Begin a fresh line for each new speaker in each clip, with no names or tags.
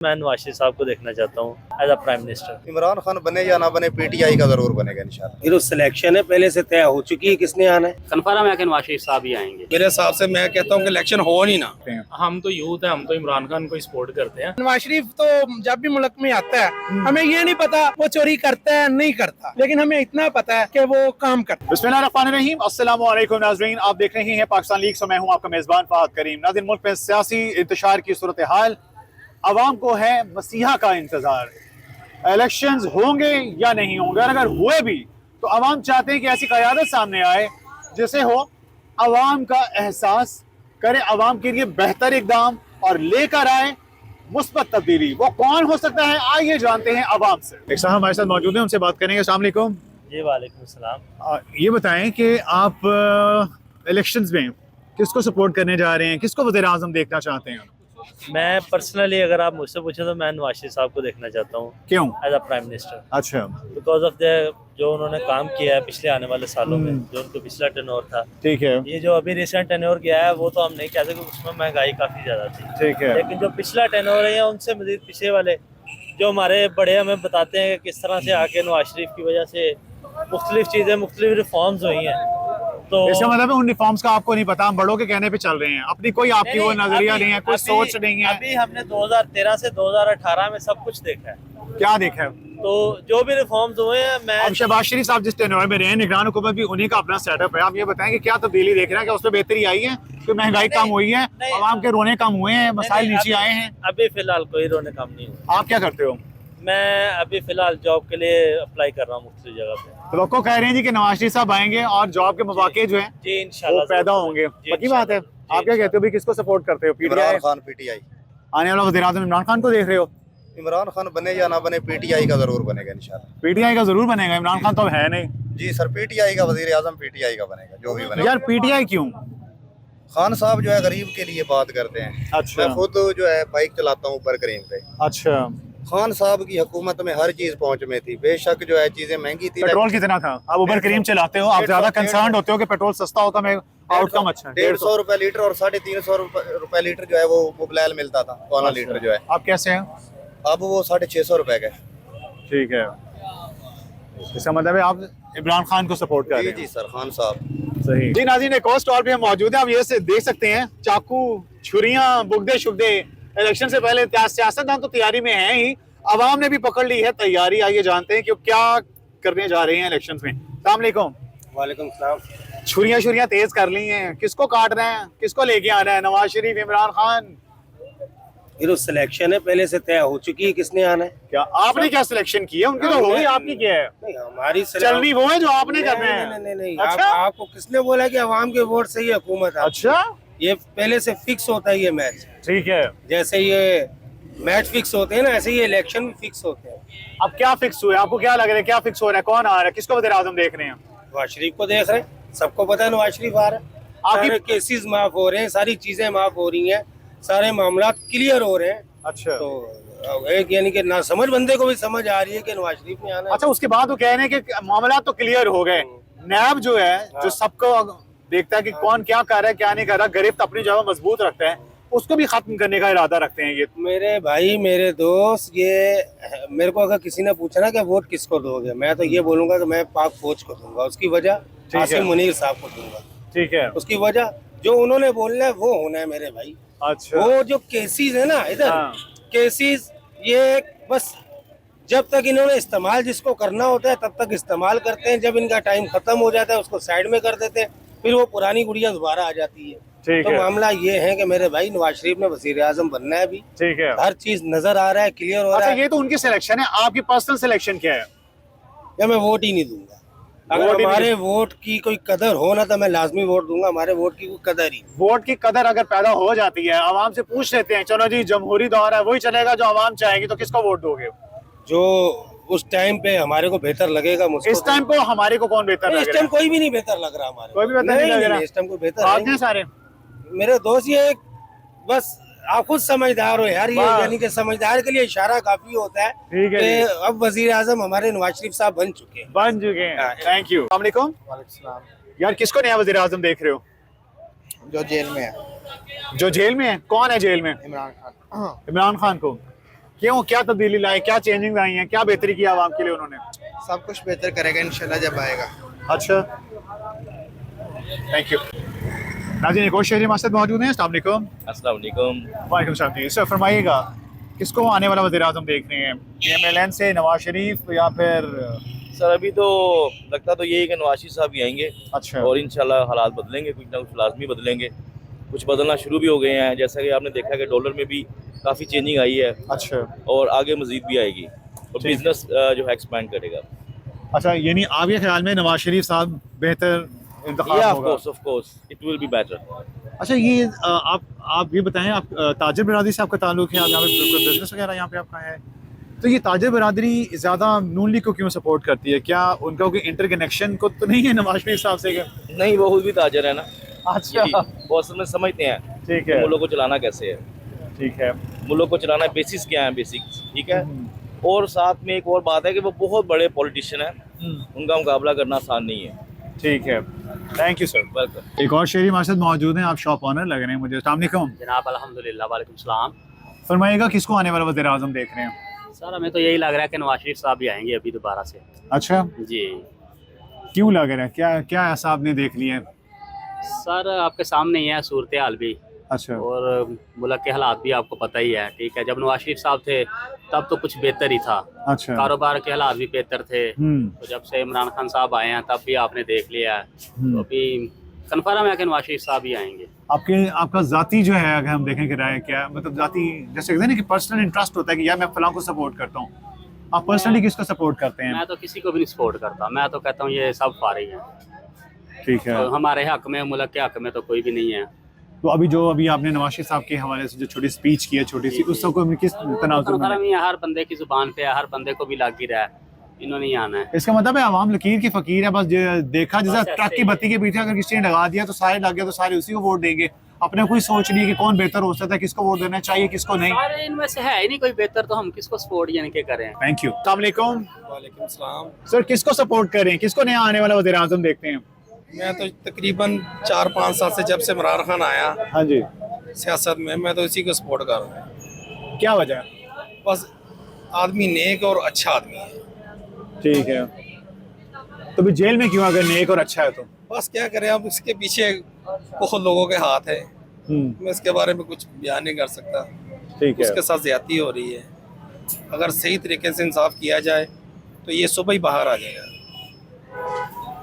मैं नवाज शरीफ साहब को देखना चाहता हूँ as a prime minister.
Imran Khan बने या ना बने, पीटीआई का जरूर बनेगा इंशाल्लाह।
ये तो सिलेक्शन है, पहले से तय हो चुकी है किसने आना है।
कन्फर्म है कि नवाज शरीफ साहब ही आएंगे।
मेरे हिसाब से मैं कहता हूँ कि इलेक्शन हो नहीं ना।
हम तो यूथ है, हम तो इमरान खान को सपोर्ट करते हैं।
नवाज शरीफ तो जब भी मुल्क में आता है हमें ये नहीं पता वो चोरी करता है नहीं करता, लेकिन हमें इतना पता है कि वो काम करता है।
बिस्मिल्लाहिर्रहमानिर्रहीम, अस्सलाम वालेकुम नाज़रीन, आप देख रहे हैं पाकिस्तान लीग से मैं हूं आपका मेज़बान फ़ाहद करीम। नाज़रीन, मुल्क में सियासी इंतशार की सूरत हाल, आवाम को है मसीहा का इंतज़ार। इलेक्शंस होंगे या नहीं होंगे, और अगर हुए भी तो आवाम चाहते हैं कि ऐसी क़यादत सामने आए जिसे हो आवाम का एहसास करे, आवाम के लिए बेहतर इक़दाम और लेकर आए मुस्बत तब्दीली। वो कौन हो सकता है, आइए जानते हैं आवाम से। एक साहब हमारे साथ मौजूद हैं, उनसे बात करेंगे। अस्सलाम वालेकुम।
जी वालेकुम सलाम।
ये बताएं कि आप इलेक्शंस में किसको सपोर्ट करने जा रहे हैं, किसको वज़ीर आज़म देखना चाहते हैं?
मैं पर्सनली अगर आप मुझसे पूछे तो मैं नवाज शरीफ साहब को देखना चाहता हूँ
क्यों?
As a prime minister.
अच्छा,
बिकॉज ऑफ द जो उन्होंने काम किया है पिछले आने वाले सालों में, जो उनका पिछला टेन्योर था।
ठीक है।
ये जो अभी रिसेंट टेन्योर किया है वो तो हम नहीं कहते कि उसमें महंगाई काफ़ी ज़्यादा थी।
ठीक है।
लेकिन जो पिछला टेन्योर है या उनसे मजीद पीछे वाले जो हमारे बड़े हमें बताते हैं कि किस तरह से आके नवाज शरीफ की वजह से मुख्तलिफ चीज़ें, मुख्तलिफ रिफॉर्म्स हुई हैं। तो
इसका मतलब है उन रिफॉर्म्स का आपको नहीं पता, हम बड़ों के कहने पे चल रहे हैं, अपनी कोई आपकी वो नजरिया नहीं है, कोई सोच नहीं है।
अभी हमने 2013 से 2018 में सब कुछ देखा है।
क्या देखा है?
तो जो भी रिफॉर्म्स हुए हैं, मैं
अब शहबाज शरीफ साहब जिस टेन्योर में रहे, निगरान हुकूमत भी उन्हीं का अपना सेटअप है। आप ये बताएं कि क्या तब्दीली देख रहे हैं, क्या उसमें बेहतरी आई है, कि महंगाई कम हुई है, आवाम के रोने कम हुए हैं, मसाइल नीचे आए हैं?
अभी फिलहाल कोई रोने कम नहीं हुआ।
आप क्या करते हो?
मैं अभी फिलहाल जॉब के लिए अप्लाई कर रहा हूँ मुख्तलिफ जगह पे।
तो लोग को कह रहे हैं जी कि नवाज शरीफ साहब आएंगे और जॉब के मौके जो है
जी
वो
इंशाल्लाह
पैदा होंगे। पक्की बात है। आप क्या कहते हो भी, किसको सपोर्ट करते हो?
इमरान खान पीटीआई।
आने वाला वज़ीर आज़म इमरान खान को देख रहे हो?
इमरान खान बने या ना बने, पीटीआई का जरूर बनेगा इंशाल्लाह।
पीटीआई का जरूर बनेगा, इमरान खान तो अब है नहीं।
जी सर, पीटीआई का वजीर आजम पीटीआई का बनेगा, जो भी बनेगा।
यार पीटीआई क्यों?
खान साहब जो है गरीब के लिए बात करते हैं।
अच्छा।
मैं खुद जो है बाइक चलाता हूँ ऊपर करीम पे।
अच्छा।
खान साहब की हुकूमत में हर चीज पहुंच में थी, बेशक जो है चीजें महंगी थी।
पेट्रोल कितना था? आप उबर करीम चलाते हो, आप ज्यादा कंसर्न होते हो कि पेट्रोल सस्ता होता, मैं आउटकम अच्छा।
150 रुपए लीटर और 350 रुपए लीटर जो है वो मोबाइल मिलता था, पौना लीटर जो है।
आप कैसे हैं?
अब वो 650 रुपए का।
ठीक है। इसका मतलब है आप इमरान खान को सपोर्ट कर रहे हैं?
जी सर, खान साहब।
सही जी। नाज़रीन, एक और स्टॉल पे हम मौजूद हैं, आप ये से देख सकते हैं, चाकू, छुरियां, बुगदे शुगदे। इलेक्शन से पहले सियासतदान तो तैयारी में हैं ही, आवाम ने भी पकड़ ली है तैयारी। आइए जानते हैं कि वो क्या करने जा रहे हैं इलेक्शन में। अस्सलाम वालेकुम।
वालेकुम सलाम।
छुरियां तेज कर ली हैं, किसको काट रहे हैं, किसको लेके आना है? नवाज शरीफ, इमरान खान?
ये तो सिलेक्शन है, पहले से तय हो चुकी है किसने आना है।
क्या आपने क्या सिलेक्शन की है? उनकी तो हो गई, आपकी क्या है?
नहीं, हमारी
चलनी वो है जो आपने करना है।
नहीं।
अच्छा?
आपको किसने बोला कि अवाम के वोट से ही हुकूमत है?
अच्छा,
ये पहले से फिक्स होता है ये मैच।
ठीक है।
जैसे ये मैच फिक्स होते हैं ना, ऐसे ये इलेक्शन भी फिक्स होते हैं।
अब क्या फिक्स हुआ है? आपको क्या लग रहा है, क्या फिक्स हो रहा है, कौन आ रहा है, किसको वज़ीर आज़म देख रहे हैं?
नवाज शरीफ को देख रहे हैं, सबको पता है नवाज शरीफ आ रहा है। सारे केसेस माफ हो रहे हैं, सारी चीजें माफ हो रही हैं, सारे मामला क्लियर हो रहे हैं।
अच्छा।
तो एक यानी कि ना समझ बंदे को भी समझ आ रही है कि नवाज शरीफ ने आना है।
अच्छा, उसके बाद वो कह रहे हैं कि मामला तो क्लियर हो गए। नैब जो है, जो सबको देखता है कि कौन क्या कर रहा है, क्या नहीं कर रहा, गिरफ्त अपनी जगह मजबूत रखता है, उसको भी खत्म करने का इरादा रखते हैं ये।
मेरे भाई, मेरे दोस्त, ये मेरे को अगर किसी ने पूछा ना कि वोट किसको दोगे, मैं तो ये बोलूंगा कि मैं पाक फौज को दूंगा। उसकी वजह आसिम मुनीर साहब को दूंगा।
ठीक है।
उसकी वजह जो उन्होंने बोलना है वो होना है मेरे भाई।
अच्छा।
वो जो केसेस है ना इधर, केसेस ये बस जब तक इन्होंने इस्तेमाल जिसको करना होता है तब तक इस्तेमाल करते हैं, जब इनका टाइम खत्म हो जाता है उसको साइड में कर देते हैं, फिर वो पुरानी गुड़िया दोबारा आ जाती है। तो मामला ये है कि मेरे भाई नवाज शरीफ ने वजीर आजम बनना है अभी।
ठीक है।
हर चीज नजर आ रहा है, क्लियर हो रहा है।
ये तो उनकी सिलेक्शन है, आपकी पर्सनल सिलेक्शन क्या है?
या मैं वोट ही नहीं दूंगा। अगर हमारे वोट की कोई कदर हो ना तो मैं लाजमी वोट दूंगा। हमारे वोट की कोई कदर ही,
वोट की कदर अगर पैदा हो जाती है, आवाम से पूछ लेते हैं, चलो जी जमहूरी दौर है, वही चलेगा जो आवाम चाहेगी, तो किसको वोट दोगे?
जो उस टाइम पे हमारे को बेहतर लगेगा।
इस टाइम को हमारे को कौन बेहतर लग रहा है?
इस टाइम कोई भी नहीं बेहतर लग रहा हमारे।
कोई भी बेहतर नहीं लग रहा।
इस टाइम कोई बेहतर
आपने सारे
मेरे दोस्त ये बस आप खुद समझदार हो यार। ये यानी कि समझदार के लिए इशारा काफी होता है कि अब वजीर आजम हमारे नवाज शरीफ साहब बन चुके हैं।
Thank you. अस्सलाम वालेकुम। यार किसको नया वजीर आजम देख रहे हो?
जो जेल में है।
जो जेल में है? कौन है जेल में?
इमरान खान।
इमरान खान को। क्यों, क्या तब्दीली लाई, क्या चेंजिंग आई हैं, क्या बेहतरी की आवाम के लिए उन्होंने?
सब कुछ बेहतर करेगा इंशाल्लाह जब आएगा।
अच्छा, थैंक यू। नाज़रीन, एक और शहरी हमारे साथ मौजूद हैं। अस्सलाम वालेकुम।
अस्सलाम वालेकुम।
वालेकुम सलाम जी। सर फरमाइएगा, किसको आने वाला वज़ीर-ए-आज़म देख रहे हैं, PMLN से नवाज शरीफ या फिर?
सर अभी तो लगता तो यही कि नवाज शरीफ साहब ही आएंगे
अच्छा,
और इंशाल्लाह हालात बदलेंगे, कुछ ना कुछ लाजमी बदलेंगे, कुछ बदलना शुरू भी हो गए हैं। जैसा कि आपने देखा कि डॉलर में भी काफ़ी चेंजिंग आई है
अच्छा,
और आगे मजीद भी आएगी और बिजनेस जो है एक्सपैंड करेगा।
अच्छा, यानी आपके ख्याल में नवाज शरीफ साहब बेहतर इंतखाब होगा?
Of course it will be better.
अच्छा, ये आप ये बताएं, आप ताजिर बिरादरी से आपका ताल्लुक है, आप यहाँ पे बिजनेस वगैरह यहाँ पे आपका है, तो ये ताजिर बिरादरी ज़्यादा नून लीग को क्यों सपोर्ट करती है? क्या उनका कोई इंटरकनेक्शन को तो नहीं है नवाज शरीफ साहब से?
नहीं, वो खुद भी ताजर है ना।
अच्छा,
वो असल में समझते हैं
ठीक
कि
है,
मुल्क को चलाना कैसे है,
ठीक है।
मुल्क को चलाना बेसिस क्या है, बेसिक्स, ठीक है। और साथ में एक और बात है कि वो बहुत बड़े पॉलिटिशियन हैं, उनका मुकाबला करना आसान नहीं है।
ठीक है, थैंक यू सर।
वेलकम।
एक और शहरी हमारे साथ मौजूद हैं, आप शॉप ऑनर लग रहे हैं मुझे। अस्सलाम वालेकुम।
जनाब अल्हम्दुलिल्लाह, वालेकुम सलाम।
फरमाइएगा, किसको आने वाला वज़ीर आज़म देख रहे हैं?
सर हमें तो यही लग रहा है कि नवाज शरीफ साहब भी आएंगे अभी दोबारा से।
अच्छा,
जी
क्यों लग रहा है, क्या क्या ऐसा आपने देख लिया है?
सर, आपके सामने ही है सूरत हाल भी,
अच्छा,
और मुल्क के हालात भी आपको पता ही है, ठीक है। जब नवाज शरीफ साहब थे तब तो कुछ बेहतर ही था,
अच्छा,
कारोबार के हालात भी बेहतर थे। तो जब से इमरान खान साहब आए हैं तब भी आपने देख लिया है, तो अभी कन्फर्म है कि नवाज शरीफ साहब ही आएंगे।
आपका जाती जो है, अगर हम देखें कि राय क्या, मतलब जाती जैसे कहते हैं ना कि पर्सनल इंटरेस्ट होता है कि यार मैं फलां को सपोर्ट करता हूँ, आप पर्सनली किसको सपोर्ट करते हैं?
मैं तो किसी को भी नहीं सपोर्ट करता, मैं तो कहता हूँ ये सब फारिग हैं।
ठीक है,
तो हमारे हक में, मुल्क के हक में तो कोई भी नहीं है।
तो अभी आपने नवाज शरीफ साहब के हवाले से जो छोटी स्पीच की है, छोटी सी, उस सबको किस तनाजुर में?
कन्फर्म ही है, हर बंदे की जुबान पे है, हर बंदे को भी लग ही रहा है, इन्होंने ही आना है।
इसका मतलब है आवाम लकीर की फकीर है, बस देखा जैसा
बस ऐसे
ट्रक की
ही।
बत्ती के पीछे अगर किसी ने लगा दिया तो सारे लग गए, तो सारे उसी को वोट देंगे। अपने कोई सोच नहीं है कि कौन बेहतर हो सकता है, किसको वोट देना चाहिए, किसको नहीं।
सारे इनमें से है ही नहीं कोई बेहतर, तो हम किसको सपोर्ट यानी कि करें?
Thank you. अस्सलाम वालेकुम।
वालेकुम सलाम।
सर, किसको सपोर्ट करें, किसको नया आने वाला वज़ीर आज़म देखते हैं?
मैं तो तकरीबन 4-5 साल से, जब से इमरान खान आया
हाँ जी,
सियासत में, मैं तो इसी को सपोर्ट कर रहा हूँ।
क्या वजह है?
बस आदमी नेक और अच्छा आदमी है।
ठीक है, तो भी जेल में क्यों अगर नेक और अच्छा है तो?
बस क्या करें, अब इसके पीछे बहुत लोगों के हाथ है, मैं इसके बारे में कुछ बयान नहीं कर सकता।
ठीक है,
उसके साथ ज्यादती हो रही है, अगर सही तरीके से इंसाफ किया जाए तो ये सुबह ही बाहर आ जाएगा।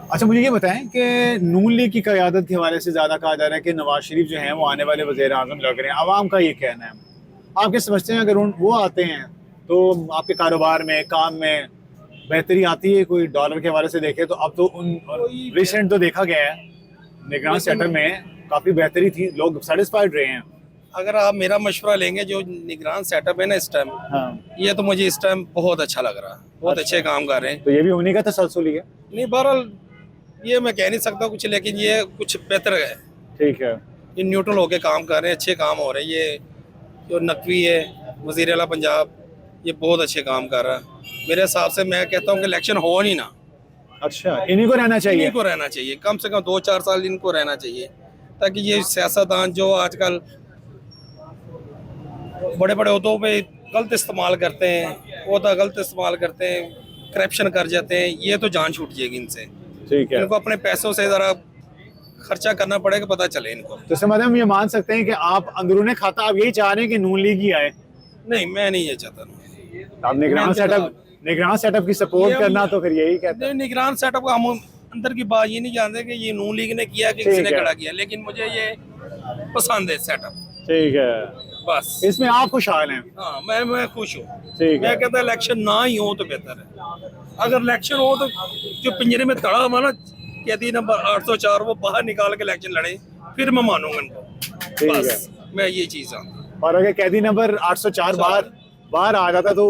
अच्छा, मुझे ये बताएं कि नून लीग की क़यादत के हवाले से ज़्यादा कहा जा रहा है कि नवाज शरीफ जो हैं वो आने वाले वज़ीर आज़म लग रहे हैं, आवाम का ये कहना है। आप क्या समझते हैं, अगर वो आते हैं तो आपके कारोबार में, काम में बेहतरी आती है? कोई डॉलर के हवाले से देखें तो अब तो रिसेंट तो देखा गया है निगरान सेक्टर में काफ़ी बेहतरी थी, लोग सेटिस्फाइड रहे हैं।
अगर आप मेरा मशवरा लेंगे, जो निगरान सेटअप है ना इस टाइम,
हाँ,
ये तो मुझे इस टाइम बहुत अच्छा लग रहा है, बहुत अच्छे काम कर रहे हैं।
तो ये भी उन्हीं का तसलसल ही है।
नहीं, बहरहाल ये मैं कह नहीं सकता कुछ, लेकिन ये कुछ बेहतर है,
ठीक है,
ये न्यूट्रल होके काम कर रहे हैं, अच्छे काम हो रहे हैं। ये जो नकवी है, वज़ीर आला पंजाब, ये बहुत अच्छे काम कर रहा है। मेरे हिसाब से मैं कहता हूँ कि इलेक्शन हो नहीं ना,
अच्छा, इन्हीं को रहना चाहिए।
इनको रहना चाहिए, कम से कम 2-4 साल इनको रहना चाहिए, ताकि ये सियासतदान जो आजकल बड़े बड़े उहदों पे गलत इस्तेमाल करते हैं, उहदा गलत इस्तेमाल करते हैं, करप्शन कर जाते हैं, ये तो जान छूट जाएगी इनसे।
ठीक है,
इनको अपने पैसों से ज़रा खर्चा करना पड़ेगा, पता चले इनको।
तो इससे मतलब हम ये मान सकते हैं कि आप अंदरूनी खाता आप यही चाह रहे हैं कि नून लीग ही आए?
नहीं, मैं नहीं ये चाहता।
आप निगरान सेटअप की सपोर्ट
ये
करना, तो फिर यही कहते हैं।
निगरान सेटअप का हम अंदर की बात ये नहीं जानते कि ये नून लीग ने किया कि किसी ने खड़ा किया, लेकिन मुझे ये पसंद है सेटअप।
ठीक है,
बस
इसमें आप खुशहाल हैं?
हाँ, मैं खुश हूँ।
ठीक है,
मैं कहता इलेक्शन ना ही हो तो बेहतर है। अगर इलेक्शन हो तो जो पिंजरे में तड़ा हुआ ना कैदी नंबर 804, वो बाहर निकाल के इलेक्शन लड़े, फिर मैं मानूंगा इनको। बस मैं ये चीज हूँ।
और अगर कैदी नंबर 804 बाहर आ जाता तो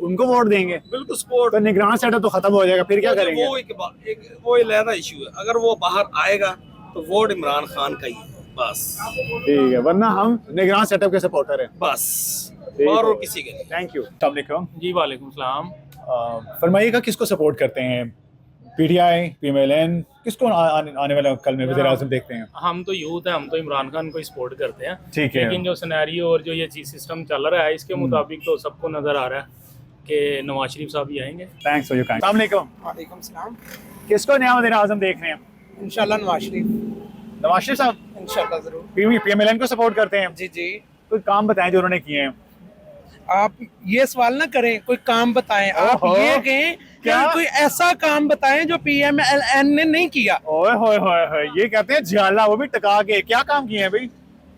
उनको वोट देंगे?
बिल्कुल सपोर्ट।
तो निगरान सेटअप तो खत्म हो जाएगा, फिर क्या करेंगे?
वो अलग इशू है, अगर वो बाहर आएगा तो वोट इमरान खान का ही है, बस।
ठीक है, वरना हम निगरान सेटअप के सपोर्टर हैं,
बस,
ठीक
और
है।
किसी के नहीं।
Thank you. अस्सलाम वालेकुम।
जी वालेकुम सलाम।
फरमाइएगा, किसको सपोर्ट करते हैं पीटीआई, पीएमएलएन, किसको आने वाले कल में वज़ीर आज़म देखते हैं?
हम तो यूथ है, हम तो इमरान खान को ही सपोर्ट करते हैं।
ठीक है।
लेकिन जो सिनेरियो और जो ये चीज सिस्टम चल रहा है इसके मुताबिक तो सबको नजर आ रहा है कि नवाज शरीफ साहब ही आएंगे।
Thanks for your kind. अस्सलाम वालेकुम।
वालेकुम सलाम।
किसको नया वज़ीर आज़म देख रहे हैं?
इंशाल्लाह नवाज शरीफ,
नवाज शरीफ साहब
इंशाल्लाह जरूर।
पीएमएलएन को सपोर्ट करते हैं?
जी जी।
कोई काम बताएं जो उन्होंने किए हैं।
आप ये सवाल ना करें, कोई काम बताएं। आप
ओहो।
ये कहें
क्या?
कि कोई ऐसा काम बताएं जो पीएमएलएन ने नहीं किया।
ओए होए होए होए, ये कहते हैं जाला, वो भी टका के। क्या काम किए हैं भाई?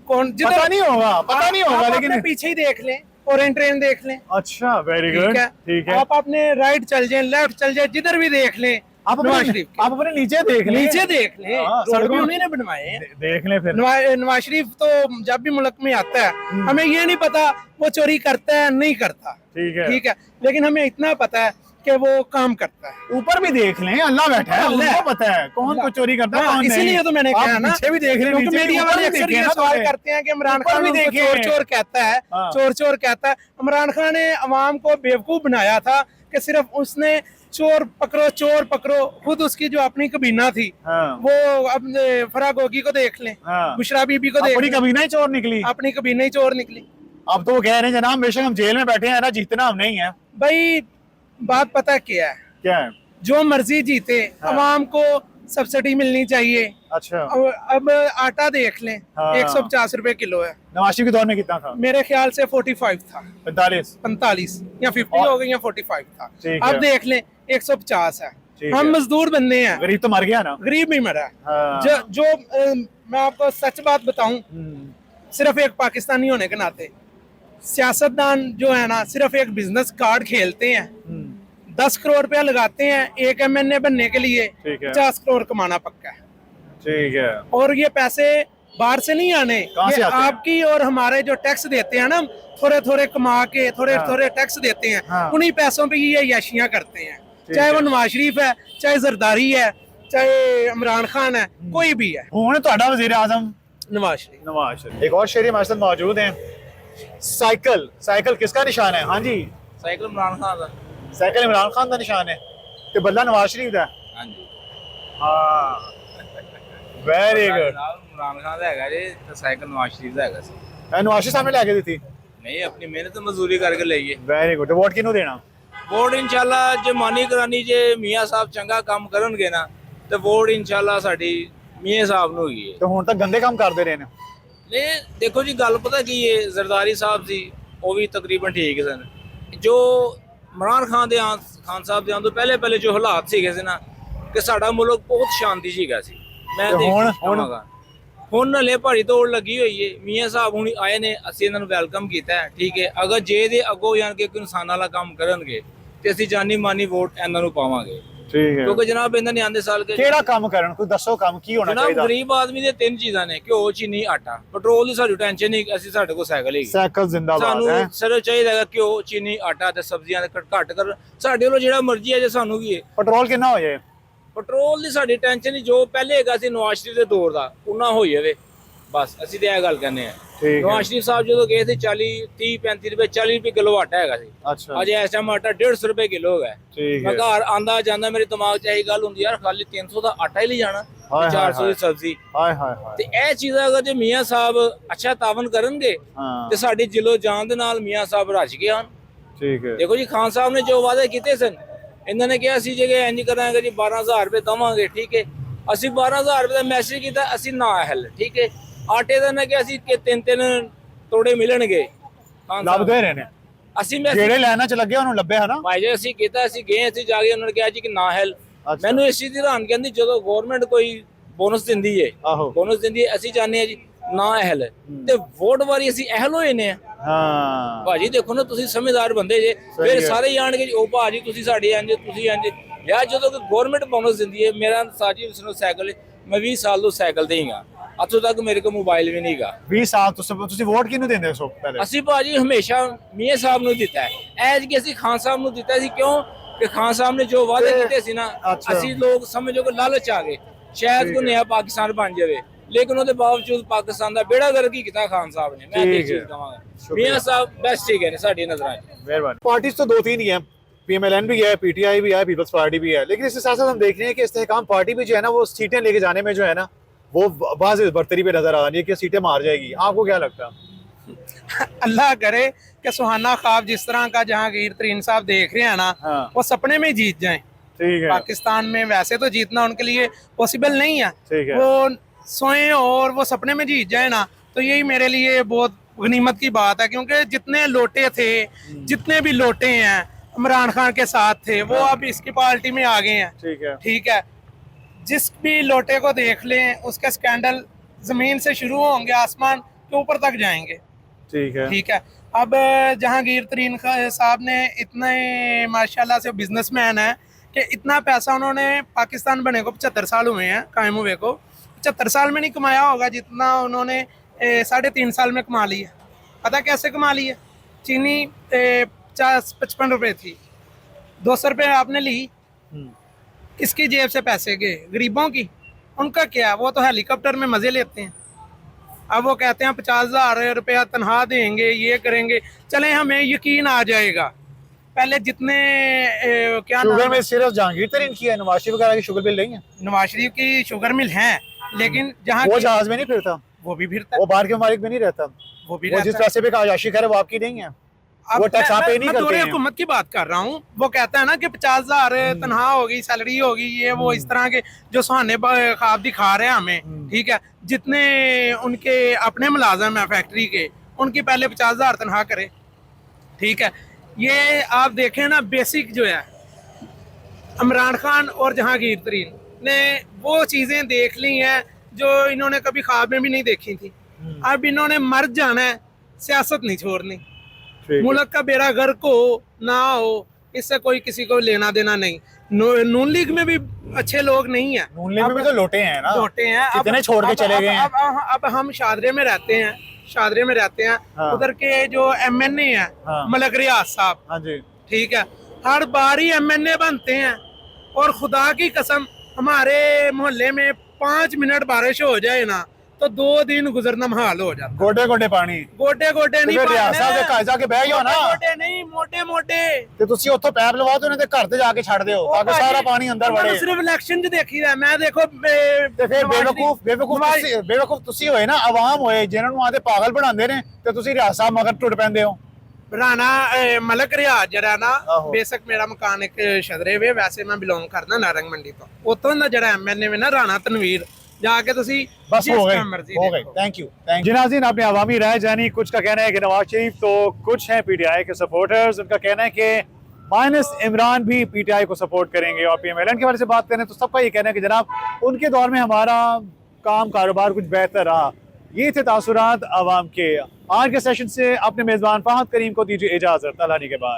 कौन
पता नहीं होगा, पता नहीं होगा,
आप
लेकिन
अपने पीछे ही देख लें, ओरेंट ट्रेन देख लें।
अच्छा, वेरी गुड। ठीक है।
आप अपने राइट चल जाएं, लेफ्ट चल जाएं, जिधर भी देख लें
आप
नवाज शरीफ के।
आप अपने नीचे देख लें।
नीचे देख लें,
हाँ,
रोड भी
सड़कों-
उन्हीं ने बनवाए हैं।
देख लें फिर।
नवाज शरीफ तो जब भी मुल्क में आता है हमें ये नहीं पता वो चोरी करता है नहीं करता,
ठीक है।
ठीक है, लेकिन हमें इतना पता है कि वो काम करता है।
ऊपर भी देख लें, अल्लाह बैठा है,
अल्लाह
उनको पता है कौन को चोरी करता है,
हाँ,
कौन नहीं।
इसीलिए तो मैंने
आप
कहा ना,
पीछे भी देख लें,
क्योंकि
नीचे भी,
मीडिया
ऊपर
वाले
भी
अक्सर
देखें
ये
ना
सवाल
थोड़े।
करते हैं कि इमरान
ऊपर
खान
भी
उनको
देखें।
चोर चोर कहता है,
हाँ।
चोर चोर कहता है। इमरान खान ने अवाम को बेवकूफ बनाया था कि सिर्फ उसने चोर पकड़ो, खुद उसकी जो अपनी कबीना थी
हाँ।
वो अब फराह गोगी को देख लें,
हाँ।
बुशरा बीबी को देख
अपनी
लें,
कभी नहीं चोर निकली।
अपनी कबीना ही चोर निकली।
अब तो वो कह रहे हैं जनाब बेशक हम जेल में बैठे हैं ना, जीतना हम नहीं है।
भाई बात पता क्या है,
क्या है?
जो मर्जी जीते,
हाँ।
अवाम को सब्सिडी मिलनी चाहिए।
अच्छा,
अब आटा देख लें,
हाँ।
150 रुपए किलो है,
नवाज शरीफ के दौर में कितना था?
मेरे ख्याल से 45 था,
45
या 50 हो गई या 45 था।
ठीक
अब
है।
देख लें 150 है।
ठीक
हम
है।
मजदूर बंदे हैं,
गरीब तो मर गया ना।
गरीब भी मरा है।
हाँ।
मैं आपको सच बात बताऊं, सिर्फ एक पाकिस्तानी होने के नाते सियासतदान जो है ना सिर्फ एक बिजनेस कार्ड खेलते हैं। 10 करोड़ रुपया लगाते हैं एक एमएनए बनने के लिए,
ठीक है।
50 करोड़ कमाना पक्का है।
ठीक है।
और ये पैसे बाहर से नहीं आने,
कहाँ से
ये
आते हैं?
आपकी और हमारे जो टैक्स देते हैं ना, थोड़े थोड़े कमा के थोड़े टैक्स देते हैं,
हाँ।
उन्हीं पैसों पे ये याशियां करते हैं।
ठीक
चाहे
है।
वो नवाज शरीफ है, चाहे जरदारी है, चाहे इमरान खान है, कोई भी है।
हूं ਤੁਹਾਡਾ वजीर आजम
नवाज शरीफ।
नवाज शरीफ। एक और शहरी हमारे साथ मौजूद हैं। साइकिल किसका निशान है? हाँ जी,
साइकिल इमरान खान का।
साइकिल इमरान खान का निशान है ते बल्ला नवाज शरीफ का।
हाँ जी,
हाँ, वेरी गुड।
इमरान खान का हैगा जी ते साइकिल नवाज शरीफ का हैगा सी।
नवाज शरीफ सामने लैके दी थी।
नहीं, अपनी मेहनत मजदूरी करके लईए।
Very good. वोट किनू देना?
वोट इंशाल्लाह जे मानी करानी जे मियाँ साहब चंगा काम करनगे ना ਤੇ ਵੋਟ ਇਨਸ਼ਾਅੱਲਾ ਸਾਡੀ ਮੀਆਂ ਸਾਹਿਬ ਨੂੰ ਹੋਈ ਹੈ।
ਤੇ ਹੁਣ ਤੱਕ ਗੰਦੇ ਕੰਮ ਕਰਦੇ ਰਹੇ ਨੇ।
ਨਹੀਂ ਦੇਖੋ ਜੀ, ਗੱਲ ਪਤਾ ਕੀ ਹੈ, ਜ਼ਰਦਾਰੀ ਸਾਹਿਬ ਸੀ ਉਹ ਵੀ ਤਕਰੀਬਨ ਠੀਕ ਸਨ। ਜੋ ਇਮਰਾਨ ਖਾਨ ਦੇ ਖਾਨ ਸਾਹਿਬ ਦੇ ਆਉਣ ਤੋਂ ਪਹਿਲੇ ਜੋ ਹਾਲਾਤ ਸੀਗੇ ਸੀ ਨਾ ਕਿ ਸਾਡਾ ਮੁਲਕ ਬਹੁਤ ਸ਼ਾਂਤੀ ਸੀਗਾ ਸੀ। ਮੈਂ
ਤੇ ਹੁਣ
ਹੁਣ ਹਲੇ ਭਾਰੀ ਦੌੜ ਲੱਗੀ ਹੋਈ ਹੈ। ਮੀਆਂ ਸਾਹਿਬ ਹੁਣ ਆਏ ਨੇ, ਅਸੀਂ ਇਹਨਾਂ ਨੂੰ ਵੈਲਕਮ ਕੀਤਾ ਹੈ, ਠੀਕ ਹੈ। ਅਗਰ ਜੇ ਦੇ ਅੱਗੋਂ ਜਾਣ ਕੇ ਕੋਈ ਇਨਸਾਨ ਵਾਲਾ ਕੰਮ ਕਰਨਗੇ ਤੇ ਅਸੀਂ ਜਾਨੀ ਮਾਨੀ ਵੋਟ ਇਹਨਾਂ ਨੂੰ ਪਾਵਾਂਗੇ।
ਠੀਕ ਹੈ।
ਕਿਉਂਕਿ ਜਨਾਬ ਇਹਨਾਂ ਨੇ ਆਂਦੇ ਸਾਲ ਕੇ
ਕਿਹੜਾ ਕੰਮ ਕਰਨ? ਕੋਈ ਦੱਸੋ ਕੰਮ ਕੀ ਹੋਣਾ
ਜਨਾਬ
ਚਾਹੀਦਾ?
ਗਰੀਬ ਆਦਮੀ ਦੇ 3 ਚੀਜ਼ਾਂ ਨੇ, ਘਿਓ, ਚੀਨੀ, ਆਟਾ। ਪੈਟਰੋਲ ਦੀ ਸਾਡੀ ਟੈਨਸ਼ਨ ਨਹੀਂ, ਅਸੀਂ ਸਾਡੇ ਕੋਲ ਸਾਈਕਲ ਹੀ
ਸਾਈਕਲ ਜ਼ਿੰਦਾਬਾਦ
ਸਾਨੂੰ
ਹੈ।
ਸਿਰਫ ਚਾਹੀਦਾ ਹੈਗਾ ਘਿਓ, ਚੀਨੀ, ਆਟਾ ਤੇ ਸਬਜ਼ੀਆਂ ਦੇ ਘੱਟ ਕਰ। ਸਾਡੇ ਵੱਲੋਂ ਜਿਹੜਾ ਮਰਜ਼ੀ ਹੈ ਜੇ ਸਾਨੂੰ ਕੀ ਹੈ।
ਪੈਟਰੋਲ ਕਿੰਨਾ ਹੋ ਜਾਏ?
ਪੈਟਰੋਲ ਦੀ ਸਾਡੀ ਟੈਨਸ਼ਨ ਨਹੀਂ, ਜੋ ਪਹਿਲੇ ਹੈਗਾ ਸੀ ਨਵਾਜ਼ ਸ਼ਰੀਫ ਦੇ ਦੌਰ ਦਾ ਉਹਨਾਂ ਹੋ ਜਾਵੇ ਬਸ। ਅਸੀਂ ਤੇ ਇਹ ਗੱਲ ਕਹਿੰਦੇ ਆ।
ਠੀਕ ਹੈ।
ਨਵਾਜ਼ ਸ਼ਰੀਫ ਸਾਹਿਬ ਜਦੋਂ ਗਏ ਸੀ 40 30 35 ਰੁਪਏ 40 ਰੁਪਏ ਕਿਲੋ ਆਟਾ ਹੈਗਾ ਸੀ।
ਅੱਛਾ,
ਅੱਜ ਇਸ ਟਾਈਮ ਆਟਾ 150 ਰੁਪਏ ਕਿਲੋ ਹੈਗਾ।
ਠੀਕ
ਮੈਂ
ਹੈ।
ਘਰ ਆਂਦਾ ਜਾਂਦਾ ਮੇਰੇ ਦਿਮਾਗ 'ਚ ਇਹੀ ਗੱਲ ਹੁੰਦੀ ਯਾਰ, ਖਾਲੀ 300 ਦਾ ਆਟਾ ਹੀ ਲੈ ਜਾਣਾ,
ਹਾਏ
400 ਦੀ ਸਬਜ਼ੀ।
ਹਾਏ ਹਾਏ ਹਾਏ।
ਤੇ ਇਹ ਚੀਜ਼ਾਂ ਅਗਰ ਜੇ ਮੀਆਂ ਸਾਹਿਬ ਅੱਛਾ ਤਾਵਨ ਕਰਨਗੇ
ਹਾਂ,
ਤੇ ਸਾਡੀ ਦਿਲੋਂ ਜਾਨ ਦੇ ਨਾਲ ਮੀਆਂ ਸਾਹਿਬ ਰਜ ਗਏ ਹਨ।
ਠੀਕ ਹੈ।
ਦੇਖੋ ਜੀ, ਖਾਨ ਸਾਹਿਬ ਨੇ ਜੋ ਵਾਅਦੇ ਕੀਤੇ ਸਨ, ਇਹਨਾਂ ਨੇ ਕਿਹਾ ਸੀ ਜੇ ਇੰਜ ਕਰਾਂਗੇ ਜੀ 12000 ਰੁਪਏ ਦਵਾਂਗੇ, ਠੀਕ ਹੈ। ਅਸੀਂ 12000 ਰੁਪਏ ਦਾ ਮੈਸੇਜ ਕੀਤਾ, ਅਸੀਂ ਨਾ ਹਲ, ਠੀਕ ਹੈ। ਆਟੇ ਦਾ ਨਾ ਕਿ ਅਸੀਂ ਕਿ 3 ਤੋੜੇ ਮਿਲਣਗੇ ਖਾਨ ਸਾਹਿਬ।
ਲੱਭਦੇ ਰਹੇ ਨੇ
ਅਸੀਂ
ਜਿਹੜੇ
ਮੈਸੇਜ
ਲੈਣਾ ਚ ਲੱਗੇ ਉਹਨੂੰ ਲੱਭੇ ਹਨਾ।
ਭਾਈ ਜੀ ਅਸੀਂ ਕੀਤਾ, ਅਸੀਂ ਗਏ, ਅਸੀਂ ਜਾ ਕੇ ਉਹਨਾਂ ਨੇ ਕਿਹਾ ਜੀ ਕਿ ਨਾ ਹਲ।
ਅੱਛਾ।
ਮੈਨੂੰ ਇਸ ਚੀਜ਼ ਦੀ ਹੈਰਾਨ ਕਹਿੰਦੀ ਜਦੋਂ ਗਵਰਨਮੈਂਟ ਕੋਈ ਬੋਨਸ ਦਿੰਦੀ ਹੈ,
ਆਹੋ।
ਬੋਨਸ ਦਿੰਦੀ ਹੈ, ਅਸੀਂ ਚਾਹੁੰਦੇ ਹਾਂ ਜੀ ਨਾ ਅਹਿਲ, ਤੇ ਵੋਟ ਵਾਰੀ ਅਸੀਂ ਅਹਿਲ ਹੋਏ ਨੇ।
ਹਾਂ
ਭਾਜੀ ਦੇਖੋ ਨਾ, ਤੁਸੀਂ ਸਮਝਦਾਰ ਬੰਦੇ ਜੇ, ਫਿਰ
ਹੈ।
ਸਾਰੇ ਜਾਣਗੇ ਜੀ ਉਹ ਭਾਜੀ ਤੁਸੀਂ ਸਾਡੇ ਇੰਜ, ਤੁਸੀਂ ਇੰਜ। ਯਾਰ ਜਦੋਂ ਕਿ ਗਵਰਨਮੈਂਟ ਬੋਨਸ ਦਿੰਦੀ ਹੈ, ਮੇਰਾ ਸਾਜੀ ਉਸਨੂੰ ਸਾਈਕਲ, ਮੈਂ 20 ਸਾਲ ਤੋਂ ਸਾਈਕਲ ਤੇ ਹੀਗਾ, ਅੱਥੋਂ ਤੱਕ ਮੇਰੇ ਕੋਲ ਮੋਬਾਈਲ ਵੀ ਨਹੀਂਗਾ।
20 ਸਾਲ ਤੁਸੀਂ ਵੋਟ ਕਿਹਨੂੰ ਦਿੰਦੇ ਹੋ ਪਹਿਲੇ?
ਅਸੀਂ ਭਾਜੀ ਹਮੇਸ਼ਾ ਮੀਆਂ ਸਾਹਿਬ ਨੂੰ ਦਿੱਤਾ ਹੈ, ਐਜ ਕਿ ਅਸੀਂ ਖਾਨ ਸਾਹਿਬ ਨੂੰ ਦਿੱਤਾ ਸੀ। ਕਿਉਂ ਕਿ ਖਾਨ ਸਾਹਿਬ ਨੇ ਜੋ ਵਾਅਦੇ ਕੀਤੇ ਸੀ ਨਾ,
ਅੱਛਾ।
ਅਸੀਂ ਲੋਕ ਸਮਝੋ ਕਿ ਲਾਲਚ ਆ ਗਏ ਸ਼ਾਇਦ ਕੋਈ ਨया ਪਾਕਿਸਤਾਨ ਬਣ ਜਾਵੇ, ਲੇਕਿਨ ਉਹਦੇ ਬਾਵਜੂਦ ਪਾਕਿਸਤਾਨ ਦਾ ਬੇੜਾ ਗਰਕ ਹੀ ਕੀਤਾ ਖਾਨ ਸਾਹਿਬ ਨੇ। ਮੈਂ ਇਹ ਚੀਜ਼ ਕਹਾਂਗਾ, ਮੀਆਂ ਸਾਹਿਬ ਬੈਸਟ ਹੀ ਨੇ ਸਾਡੀ ਨਜ਼ਰਾਂ 'ਚ।
ਮਿਹਰਬਾਨੀ। ਪਾਰਟੀਆਂ तो 2-3 ही हैं, PMLN भी है, PTI भी है, पीपल्स पार्टी भी है, लेकिन इसके साथ साथ हम देख रहे हैं कि इस्तेहकाम पार्टी भी जो है ना वो सीटें लेके जाने में जो है ना वो बाज़ बरतरी पे नजर आ रही है कि सीटें मार जाएगी। आपको क्या लगता है?
अल्लाह करे कि सुहाना ख्वाब जिस तरह का जहांगीर तरीन साहब देख रहे हैं ना,
हाँ।
वो सपने में ही जीत जाएं।
ठीक है,
पाकिस्तान में वैसे तो जीतना उनके लिए पॉसिबल नहीं है,
ठीक है।
वो सोए और वो सपने में जीत जाए ना, तो यही मेरे लिए बहुत गनीमत की बात है, क्योंकि जितने लोटे थे, जितने भी लोटे हैं इमरान खान के साथ थे, वो अब इसकी पार्टी में आ गए हैं।
ठीक है,
ठीक है, जिस भी लोटे को देख लें उसके स्कैंडल जमीन से शुरू होंगे, आसमान के ऊपर तक जाएंगे।
ठीक है,
ठीक है, अब जहांगीर तरीन साहब ने इतने माशाल्लाह से बिजनेसमैन है कि इतना पैसा उन्होंने पाकिस्तान बने को 75 साल हुए हैं कायम हुए को, 75 साल में नहीं कमाया होगा जितना उन्होंने 3.5 साल में कमा लिया। पता कैसे कमा लिया? चीनी 55 रुपए थी, 200 रुपये आपने ली, किसकी जेब से पैसे गए? गरीबों की। उनका क्या, वो तो हेलीकॉप्टर में मज़े लेते हैं। अब वो कहते हैं 50,000 रुपया तनख्वाह देंगे, ये करेंगे। चले हमें यकीन आ जाएगा, पहले जितने क्या
शुगर
नाम
मिल सिर्फ जहांगीर तरीन की है, नवाज शरीफ वगैरह की शुगर मिल नहीं है।
नवाज शरीफ की शुगर मिल है, लेकिन जहाँ
वो जहाज में नहीं फिरता,
वो भी फिरता
वो बाहर के ममालिक में नहीं रहता,
वो भी
वो जिस
रहता है।
पैसे पे आयाशी करे वो आपकी नहीं है,
अब
वो टैक्स आप पे नहीं
मैं
करते
दौरे
हैं।
हुकूमत की बात कर रहा हूँ। वो कहता है ना कि 50,000 तनख्वाह होगी, सैलरी होगी, ये वो इस तरह के जो सुहाने ख्वाब दिखा रहे हैं हमें। ठीक है, जितने उनके अपने मुलाजम है फैक्ट्री के, उनकी पहले 50,000 तनख्वाह करे। ठीक है, ये आप देखें ना, बेसिक जो है इमरान खान और जहांगीर तरीन ने वो चीज़ें देख ली हैं जो इन्होंने कभी ख्वाब में भी नहीं देखी थी। अब इन्होंने मर जाना है, सियासत नहीं छोड़नी। मुल्क का बेड़ा गर्क हो ना हो, इससे कोई किसी को लेना देना नहीं। नून लीग में भी अच्छे लोग नहीं है,
नून लीग में भी तो लोटे हैं ना,
लोटे हैं।
कितने छोड़ के चले गए हैं।
अब हम शादरे में रहते हैं, शादरे में रहते हैं।
हाँ।
उधर के जो MNA है,
हाँ।
मलक रियाज साहब,
हाँ जी,
ठीक है, हर बार ही MNA बनते हैं। और खुदा की कसम, हमारे मोहल्ले में 5 मिनट बारिश हो जाए ना तो 2 दिन गुजरना महाल हो जाता।
गोडे गोडे पानी,
गोटे गोटे नहीं
ਤੇ ਰਿਆਸਤ ਸਾਹਿਬ ਦੇ ਘਰ ਜਾ ਕੇ ਬਹਿ ਜਾਓ ਨਾ।
गोटे नहीं, मोटे मोटे।
ਤੇ ਤੁਸੀਂ ਉੱਥੋਂ ਪੈਪ ਲਵਾ ਦਿਓ, ਉਹਨਾਂ ਦੇ ਘਰ ਤੇ ਜਾ ਕੇ ਛੱਡ ਦਿਓ ਤਾਂ ਕਿ ਸਾਰਾ ਪਾਣੀ ਅੰਦਰ ਵੜੇ।
सिर्फ इलेक्शन च देखी है मैं, देखो
ਤੇ ਫਿਰ ਬੇਵਕੂਫ ਤੁਸੀਂ ਹੋਏ ਨਾ, ਆਵਾਮ ਹੋਏ ਜਿਨ੍ਹਾਂ ਨੂੰ ਆਦੇ ਪਾਗਲ ਬਣਾਉਂਦੇ ਨੇ, ਤੇ ਤੁਸੀਂ ਰਿਆਸਤ ਸਾਹਿਬ ਮਗਰ ਟੁੱਟ ਪੈਂਦੇ ਹੋ।
राणा मलक रियाज जरा ना,
आहो।
बेशक मेरा मकान एक शदरे वे, वैसे मैं बिलोंग करना नारंग मंडी तो उतों दा जरा MNA में ना राणा तनवीर, जाके तुसी
बस
जिस
हो गए,
टाइम मर्जी
हो गए।
देखो।
Thank you, thank you. नाज़रीन, आपने अवामी राय जानी। कुछ का कहना है कि नवाज शरीफ तो कुछ हैं PTI के सपोर्टर्स, उनका कहना है कि माइनस इमरान भी PTI को सपोर्ट करेंगे। और PMLN के बारे से बात करें तो सबका ये कहना है कि जनाब उनके दौर में हमारा काम कारोबार कुछ बेहतर रहा। ये थे तासुरात आवाम के। आज के सेशन से अपने मेज़बान फ़ाहद करीम को दीजिए इजाज़त। अल्लाह के बाद।